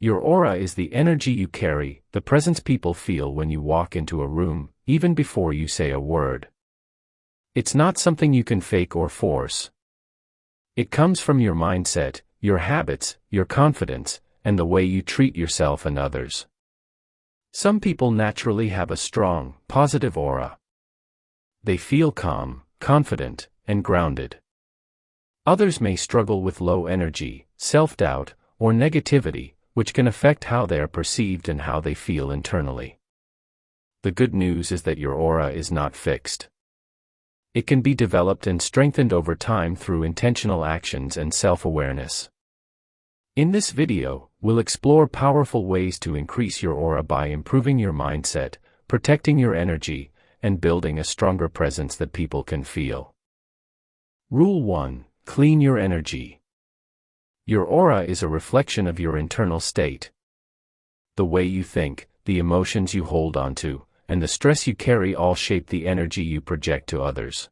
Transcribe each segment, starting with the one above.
Your aura is the energy you carry, the presence people feel when you walk into a room, even before you say a word. It's not something you can fake or force. It comes from your mindset, your habits, your confidence, and the way you treat yourself and others. Some people naturally have a strong, positive aura. They feel calm, confident, and grounded. Others may struggle with low energy, self-doubt, or negativity, which can affect how they are perceived and how they feel internally. The good news is that your aura is not fixed. It can be developed and strengthened over time through intentional actions and self-awareness. In this video, we'll explore powerful ways to increase your aura by improving your mindset, protecting your energy, and building a stronger presence that people can feel. Rule 1: Clean your energy. Your aura is a reflection of your internal state. The way you think, the emotions you hold onto, and the stress you carry all shape the energy you project to others.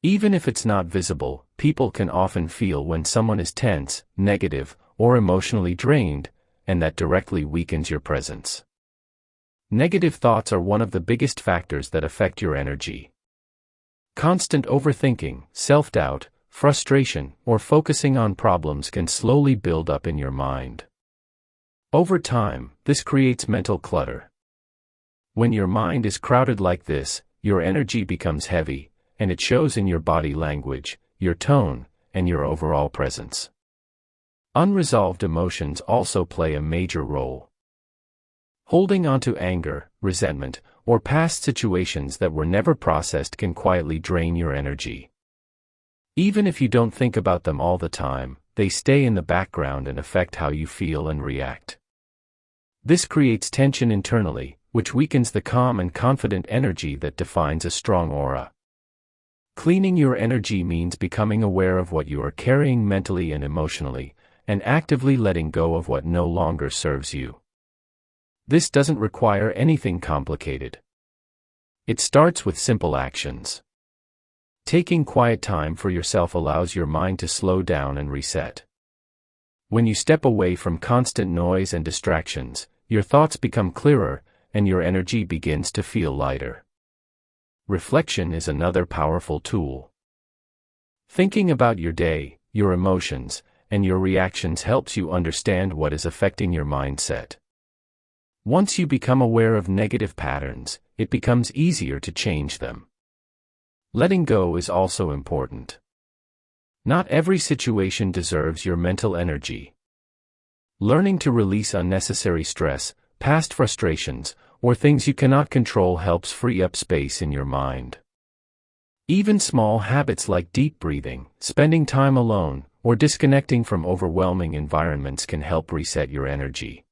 Even if it's not visible, people can often feel when someone is tense, negative, or emotionally drained, and that directly weakens your presence. Negative thoughts are one of the biggest factors that affect your energy. Constant overthinking, self-doubt, frustration, or focusing on problems can slowly build up in your mind. Over time, this creates mental clutter. When your mind is crowded like this, your energy becomes heavy, and it shows in your body language, your tone, and your overall presence. Unresolved emotions also play a major role. Holding on to anger, resentment, or past situations that were never processed can quietly drain your energy. Even if you don't think about them all the time, they stay in the background and affect how you feel and react. This creates tension internally, which weakens the calm and confident energy that defines a strong aura. Cleaning your energy means becoming aware of what you are carrying mentally and emotionally, and actively letting go of what no longer serves you. This doesn't require anything complicated. It starts with simple actions. Taking quiet time for yourself allows your mind to slow down and reset. When you step away from constant noise and distractions, your thoughts become clearer, and your energy begins to feel lighter. Reflection is another powerful tool. Thinking about your day, your emotions, and your reactions helps you understand what is affecting your mindset. Once you become aware of negative patterns, it becomes easier to change them. Letting go is also important. Not every situation deserves your mental energy. Learning to release unnecessary stress, past frustrations, or things you cannot control helps free up space in your mind. Even small habits like deep breathing, spending time alone, or disconnecting from overwhelming environments can help reset your energy.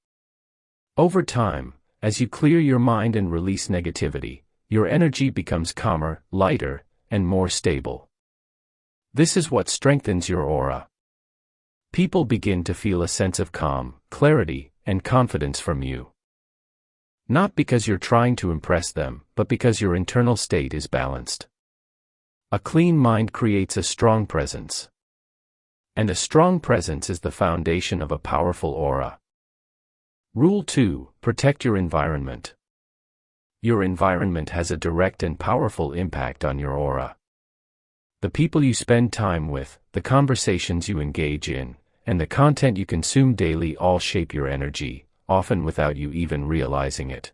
Over time, as you clear your mind and release negativity, your energy becomes calmer, lighter, and more stable. This is what strengthens your aura. People begin to feel a sense of calm, clarity, and confidence from you. Not because you're trying to impress them, but because your internal state is balanced. A clean mind creates a strong presence. And a strong presence is the foundation of a powerful aura. Rule 2: Protect your environment. Your environment has a direct and powerful impact on your aura. The people you spend time with, the conversations you engage in, and the content you consume daily all shape your energy, often without you even realizing it.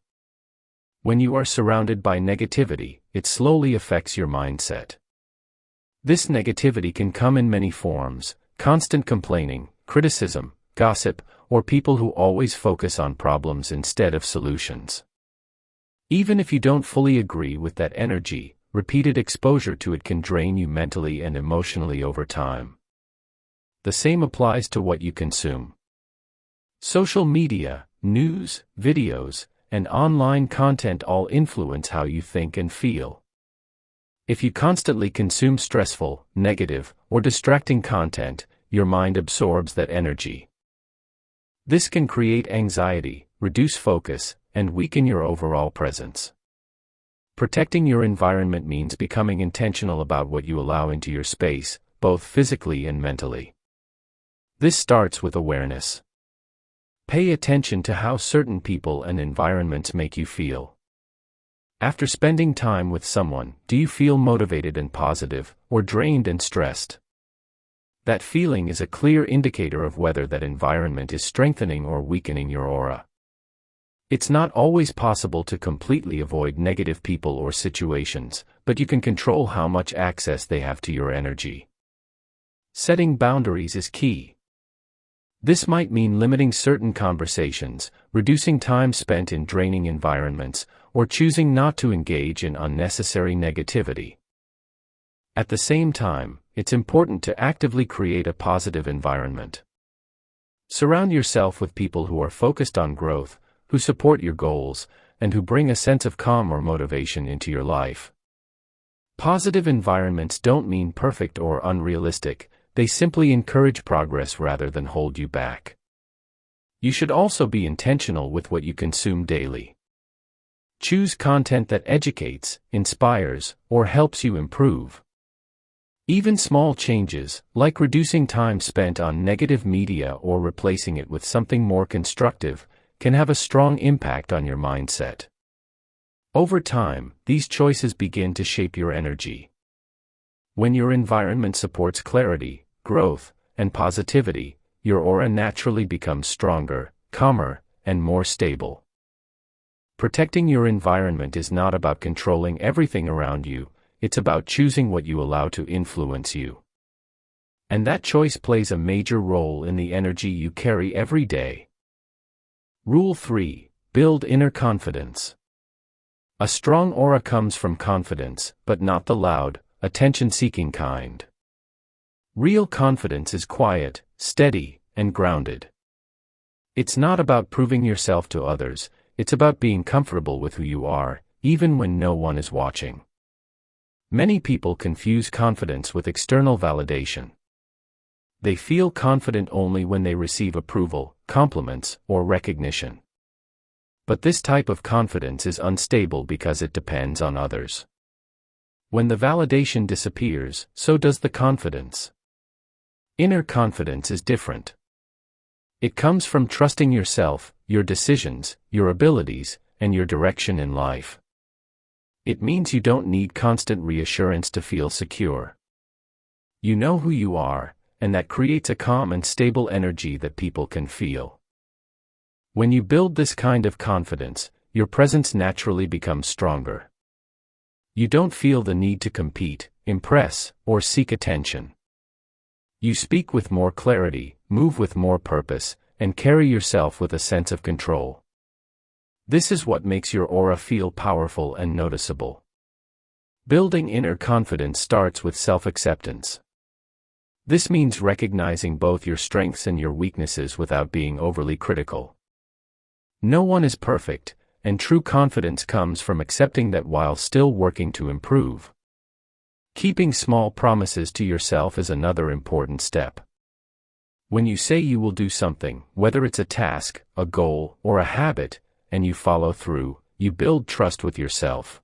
When you are surrounded by negativity, it slowly affects your mindset. This negativity can come in many forms: constant complaining, criticism, gossip, or people who always focus on problems instead of solutions. Even if you don't fully agree with that energy, repeated exposure to it can drain you mentally and emotionally over time. The same applies to what you consume. Social media, news, videos, and online content all influence how you think and feel. If you constantly consume stressful, negative, or distracting content, your mind absorbs that energy. This can create anxiety, reduce focus, and weaken your overall presence. Protecting your environment means becoming intentional about what you allow into your space, both physically and mentally. This starts with awareness. Pay attention to how certain people and environments make you feel. After spending time with someone, do you feel motivated and positive, or drained and stressed? That feeling is a clear indicator of whether that environment is strengthening or weakening your aura. It's not always possible to completely avoid negative people or situations, but you can control how much access they have to your energy. Setting boundaries is key. This might mean limiting certain conversations, reducing time spent in draining environments, or choosing not to engage in unnecessary negativity. At the same time, it's important to actively create a positive environment. Surround yourself with people who are focused on growth, who support your goals, and who bring a sense of calm or motivation into your life. Positive environments don't mean perfect or unrealistic. They simply encourage progress rather than hold you back. You should also be intentional with what you consume daily. Choose content that educates, inspires, or helps you improve. Even small changes, like reducing time spent on negative media or replacing it with something more constructive, can have a strong impact on your mindset. Over time, these choices begin to shape your energy. When your environment supports clarity, growth, and positivity, your aura naturally becomes stronger, calmer, and more stable. Protecting your environment is not about controlling everything around you, it's about choosing what you allow to influence you. And that choice plays a major role in the energy you carry every day. Rule 3. Build inner confidence. A strong aura comes from confidence, but not the loud, attention-seeking kind. Real confidence is quiet, steady, and grounded. It's not about proving yourself to others, it's about being comfortable with who you are, even when no one is watching. Many people confuse confidence with external validation. They feel confident only when they receive approval, compliments, or recognition. But this type of confidence is unstable because it depends on others. When the validation disappears, so does the confidence. Inner confidence is different. It comes from trusting yourself, your decisions, your abilities, and your direction in life. It means you don't need constant reassurance to feel secure. You know who you are, and that creates a calm and stable energy that people can feel. When you build this kind of confidence, your presence naturally becomes stronger. You don't feel the need to compete, impress, or seek attention. You speak with more clarity, move with more purpose, and carry yourself with a sense of control. This is what makes your aura feel powerful and noticeable. Building inner confidence starts with self-acceptance. This means recognizing both your strengths and your weaknesses without being overly critical. No one is perfect, and true confidence comes from accepting that while still working to improve. Keeping small promises to yourself is another important step. When you say you will do something, whether it's a task, a goal, or a habit, and you follow through, you build trust with yourself.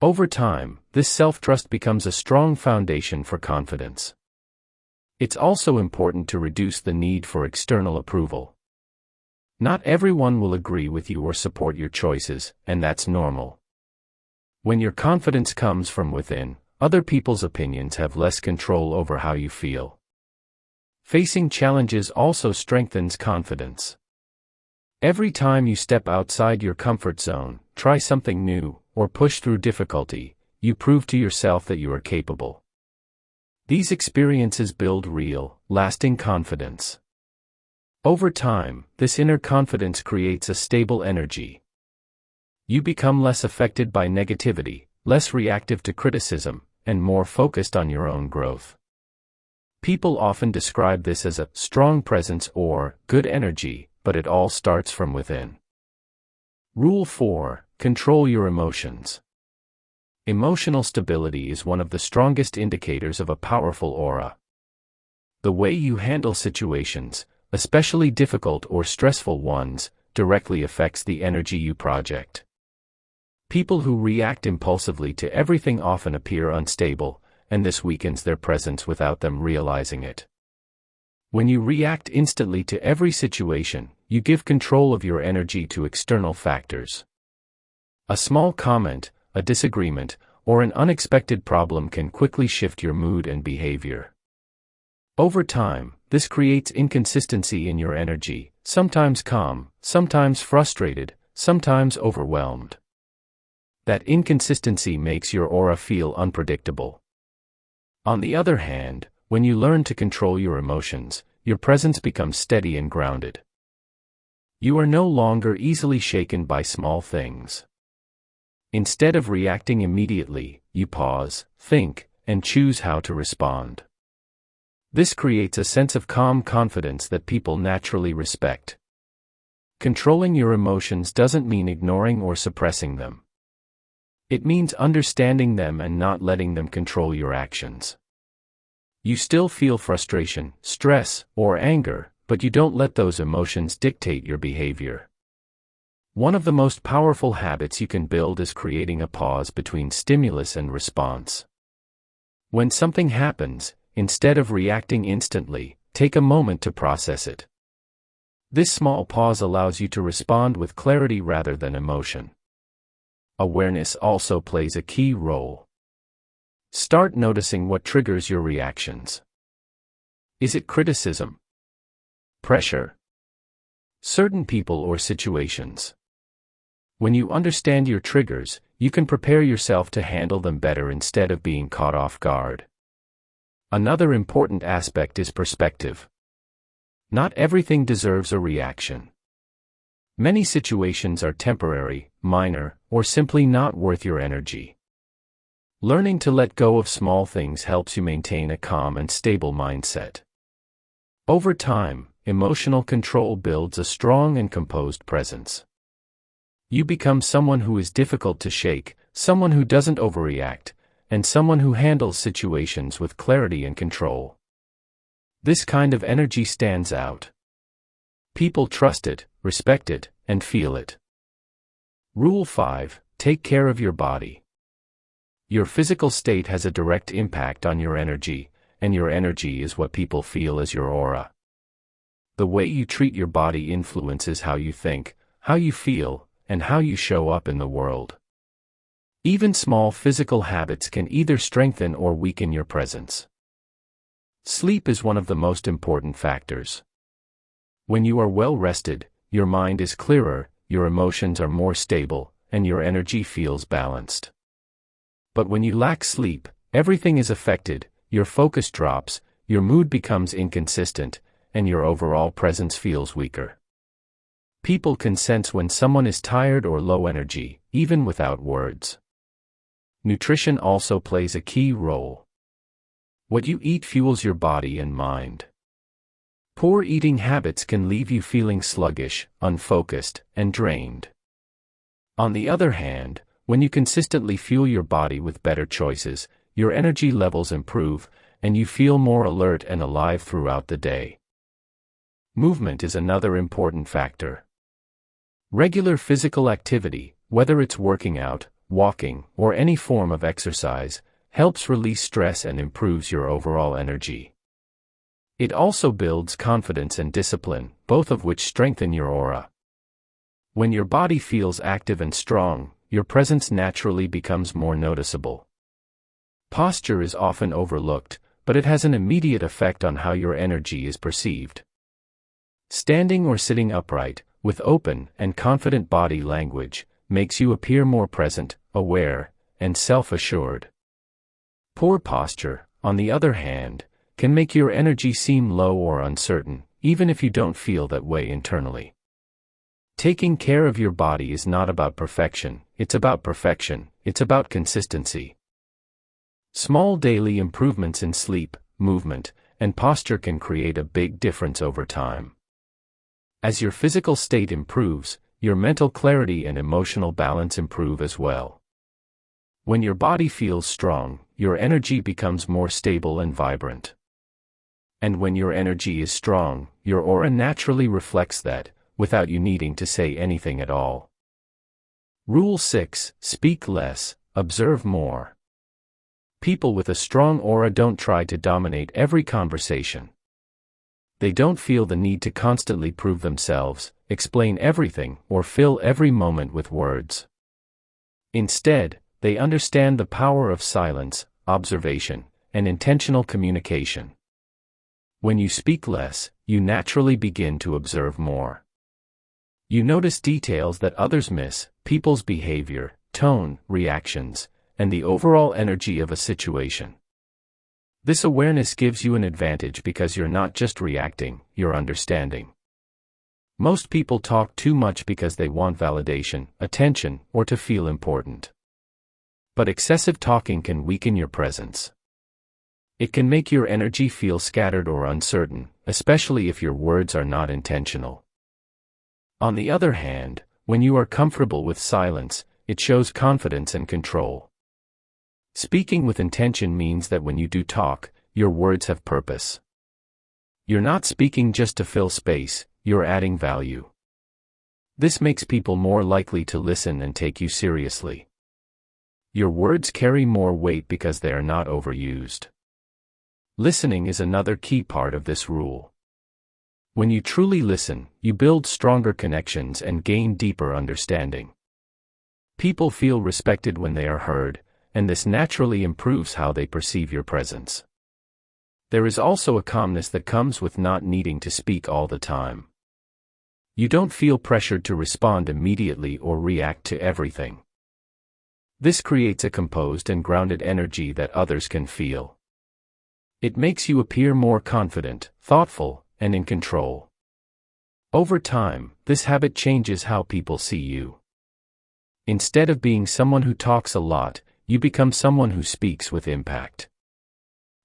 Over time, this self-trust becomes a strong foundation for confidence. It's also important to reduce the need for external approval. Not everyone will agree with you or support your choices, and that's normal. When your confidence comes from within, other people's opinions have less control over how you feel. Facing challenges also strengthens confidence. Every time you step outside your comfort zone, try something new, or push through difficulty, you prove to yourself that you are capable. These experiences build real, lasting confidence. Over time, this inner confidence creates a stable energy. You become less affected by negativity, less reactive to criticism, and more focused on your own growth. People often describe this as a strong presence or good energy, but it all starts from within. Rule 4. Control your emotions. Emotional stability is one of the strongest indicators of a powerful aura. The way you handle situations, especially difficult or stressful ones, directly affects the energy you project. People who react impulsively to everything often appear unstable, and this weakens their presence without them realizing it. When you react instantly to every situation, you give control of your energy to external factors. A small comment, a disagreement, or an unexpected problem can quickly shift your mood and behavior. Over time, this creates inconsistency in your energy, sometimes calm, sometimes frustrated, sometimes overwhelmed. That inconsistency makes your aura feel unpredictable. On the other hand, when you learn to control your emotions, your presence becomes steady and grounded. You are no longer easily shaken by small things. Instead of reacting immediately, you pause, think, and choose how to respond. This creates a sense of calm confidence that people naturally respect. Controlling your emotions doesn't mean ignoring or suppressing them. It means understanding them and not letting them control your actions. You still feel frustration, stress, or anger, but you don't let those emotions dictate your behavior. One of the most powerful habits you can build is creating a pause between stimulus and response. When something happens, instead of reacting instantly, take a moment to process it. This small pause allows you to respond with clarity rather than emotion. Awareness also plays a key role. Start noticing what triggers your reactions. Is it criticism? Pressure? Certain people or situations? When you understand your triggers, you can prepare yourself to handle them better instead of being caught off guard. Another important aspect is perspective. Not everything deserves a reaction. Many situations are temporary, minor, or simply not worth your energy. Learning to let go of small things helps you maintain a calm and stable mindset. Over time, emotional control builds a strong and composed presence. You become someone who is difficult to shake, someone who doesn't overreact, and someone who handles situations with clarity and control. This kind of energy stands out. People trust it, respect it, and feel it. Rule 5: Take care of your body. Your physical state has a direct impact on your energy, and your energy is what people feel as your aura. The way you treat your body influences how you think, how you feel, and how you show up in the world. Even small physical habits can either strengthen or weaken your presence. Sleep is one of the most important factors. When you are well rested, your mind is clearer, your emotions are more stable, and your energy feels balanced. But when you lack sleep, everything is affected, your focus drops, your mood becomes inconsistent, and your overall presence feels weaker. People can sense when someone is tired or low energy, even without words. Nutrition also plays a key role. What you eat fuels your body and mind. Poor eating habits can leave you feeling sluggish, unfocused, and drained. On the other hand, when you consistently fuel your body with better choices, your energy levels improve, and you feel more alert and alive throughout the day. Movement is another important factor. Regular physical activity, whether it's working out, walking, or any form of exercise, helps release stress and improves your overall energy. It also builds confidence and discipline, both of which strengthen your aura. When your body feels active and strong, your presence naturally becomes more noticeable. Posture is often overlooked, but it has an immediate effect on how your energy is perceived. Standing or sitting upright, with open and confident body language, makes you appear more present, aware, and self-assured. Poor posture, on the other hand, can make your energy seem low or uncertain, even if you don't feel that way internally. Taking care of your body is not about perfection, it's about consistency. Small daily improvements in sleep, movement, and posture can create a big difference over time. As your physical state improves, your mental clarity and emotional balance improve as well. When your body feels strong, your energy becomes more stable and vibrant. And when your energy is strong, your aura naturally reflects that, without you needing to say anything at all. Rule 6: Speak less, observe more. People with a strong aura don't try to dominate every conversation. They don't feel the need to constantly prove themselves, explain everything, or fill every moment with words. Instead, they understand the power of silence, observation, and intentional communication. When you speak less, you naturally begin to observe more. You notice details that others miss, people's behavior, tone, reactions, and the overall energy of a situation. This awareness gives you an advantage because you're not just reacting, you're understanding. Most people talk too much because they want validation, attention, or to feel important. But excessive talking can weaken your presence. It can make your energy feel scattered or uncertain, especially if your words are not intentional. On the other hand, when you are comfortable with silence, it shows confidence and control. Speaking with intention means that when you do talk, your words have purpose. You're not speaking just to fill space, you're adding value. This makes people more likely to listen and take you seriously. Your words carry more weight because they are not overused. Listening is another key part of this rule. When you truly listen, you build stronger connections and gain deeper understanding. People feel respected when they are heard, and this naturally improves how they perceive your presence. There is also a calmness that comes with not needing to speak all the time. You don't feel pressured to respond immediately or react to everything. This creates a composed and grounded energy that others can feel. It makes you appear more confident, thoughtful, and in control. Over time, this habit changes how people see you. Instead of being someone who talks a lot, you become someone who speaks with impact.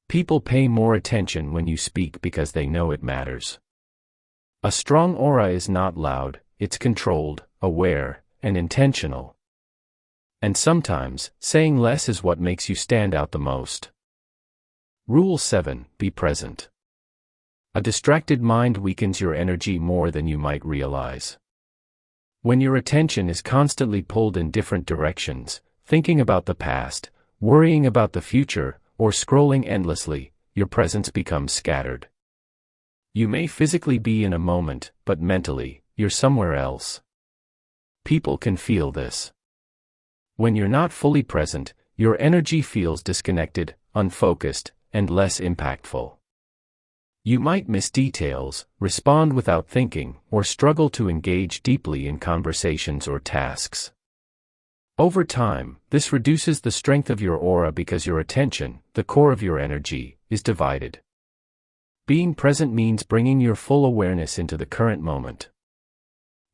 People pay more attention when you speak because they know it matters. A strong aura is not loud, it's controlled, aware, and intentional. And sometimes, saying less is what makes you stand out the most. Rule 7: Be present. A distracted mind weakens your energy more than you might realize. When your attention is constantly pulled in different directions, thinking about the past, worrying about the future, or scrolling endlessly, your presence becomes scattered. You may physically be in a moment, but mentally, you're somewhere else. People can feel this. When you're not fully present, your energy feels disconnected, unfocused, and less impactful. You might miss details, respond without thinking, or struggle to engage deeply in conversations or tasks. Over time, this reduces the strength of your aura because your attention, the core of your energy, is divided. Being present means bringing your full awareness into the current moment.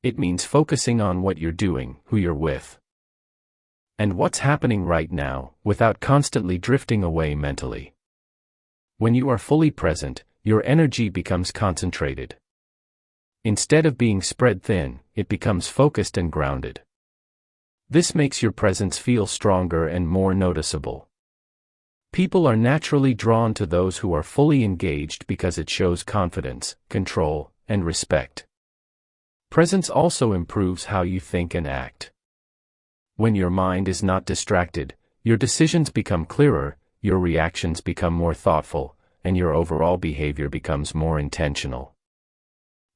It means focusing on what you're doing, who you're with, and what's happening right now, without constantly drifting away mentally. When you are fully present, your energy becomes concentrated. Instead of being spread thin, it becomes focused and grounded. This makes your presence feel stronger and more noticeable. People are naturally drawn to those who are fully engaged because it shows confidence, control, and respect. Presence also improves how you think and act. When your mind is not distracted, your decisions become clearer, your reactions become more thoughtful, and your overall behavior becomes more intentional.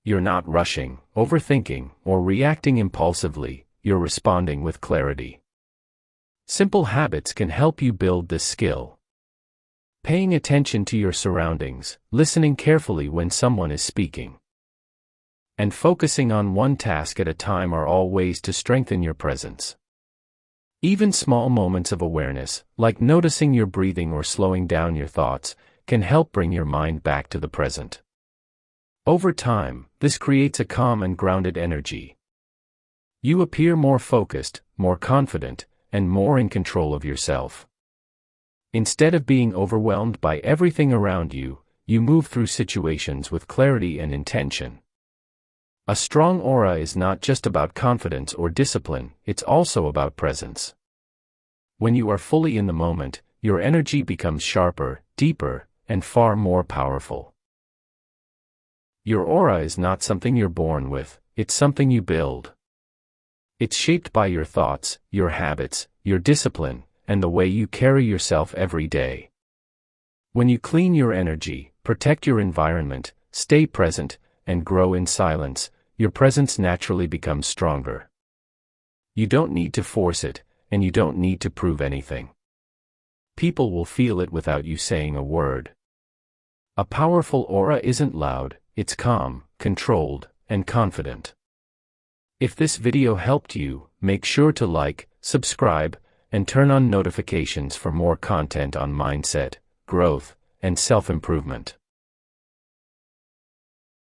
You're not rushing, overthinking, or reacting impulsively, you're responding with clarity. Simple habits can help you build this skill. Paying attention to your surroundings, listening carefully when someone is speaking, and focusing on one task at a time are all ways to strengthen your presence. Even small moments of awareness, like noticing your breathing or slowing down your thoughts, can help bring your mind back to the present. Over time, this creates a calm and grounded energy. You appear more focused, more confident, and more in control of yourself. Instead of being overwhelmed by everything around you, you move through situations with clarity and intention. A strong aura is not just about confidence or discipline, it's also about presence. When you are fully in the moment, your energy becomes sharper, deeper, and far more powerful. Your aura is not something you're born with, it's something you build. It's shaped by your thoughts, your habits, your discipline, and the way you carry yourself every day. When you clean your energy, protect your environment, stay present, and grow in silence, your presence naturally becomes stronger. You don't need to force it, and you don't need to prove anything. People will feel it without you saying a word. A powerful aura isn't loud, it's calm, controlled, and confident. If this video helped you, make sure to like, subscribe, and turn on notifications for more content on mindset, growth, and self-improvement.